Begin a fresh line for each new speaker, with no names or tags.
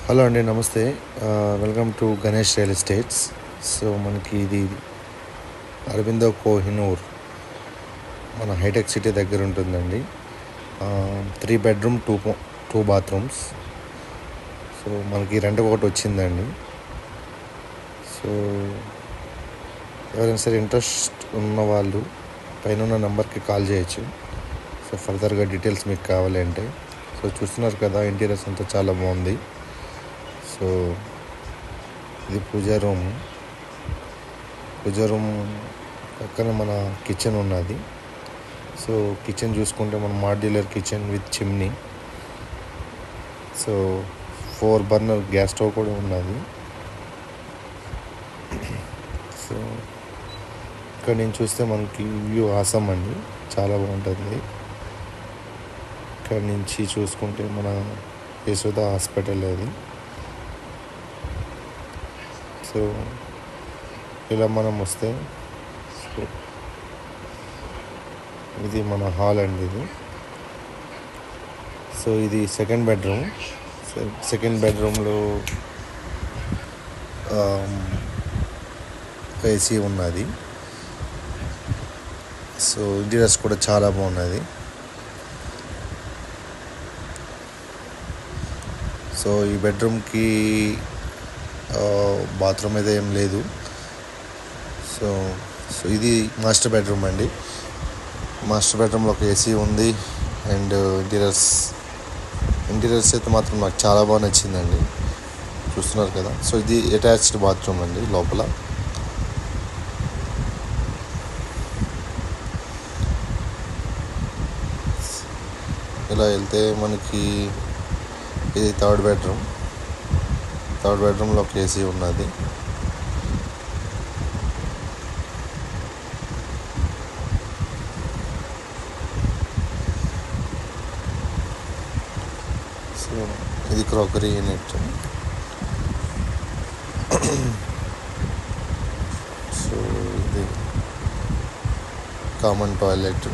Hello అండి, నమస్తే. Welcome to Ganesh real estates. So మనకి ఇది అరవిందో కోహినూర్, మన హైటెక్ సిటీ దగ్గర ఉంటుందండి. 3 బెడ్రూమ్ 2 బాత్రూమ్స్. సో మనకి రెంట్ ఒకటి వచ్చిందండి. సో ఎవరైనా సరే ఇంట్రెస్ట్ ఉన్న వాళ్ళు పైన నెంబర్కి కాల్ చేయొచ్చు. సో ఫర్దర్గా డీటెయిల్స్ మీకు కావాలి అంటే. సో చూస్తున్నారు కదా, ఇంటీరియర్స్ అంతా చాలా బాగుంది. సో ఇది పూజా రూమ్ పక్కన మన కిచెన్ ఉన్నది. సో కిచెన్ చూసుకుంటే మన modular kitchen with chimney. So 4 burner gas stove కూడా ఉన్నది. సో ఇక్కడ నుంచి చూస్తే మనకి వ్యూ ఆసం అండి, చాలా బాగుంటుంది. ఇక్కడ నుంచి చూసుకుంటే మన యశోద హాస్పిటల్ అది. సో ఇలా మనం వస్తే ఇది మన హాల్ అండి ఇది. సో ఇది సెకండ్ బెడ్రూమ్లో ఏసీ ఉన్నది. సో ఇంటీరియర్స్ కూడా చాలా బాగున్నది. సో ఈ బెడ్రూమ్కి బాత్రూమ్ అయితే ఏం లేదు. సో ఇది మాస్టర్ బెడ్రూమ్ అండి. మాస్టర్ బెడ్రూమ్లో ఒక ఏసీ ఉంది. అండ్ ఇంటీరియర్స్ అయితే మాత్రం నాకు చాలా బాగా నచ్చిందండి, చూస్తున్నారు కదా. సో ఇది అటాచ్డ్ బాత్రూమ్ అండి లోపల. ఇలా వెళ్తే మనకి ఇది థర్డ్ బెడ్రూమ్లో ఒక ఏసీ ఉన్నది. సో ఇది క్రాకరీ యూనిట్. సో ఇది కామన్ టాయిలెట్.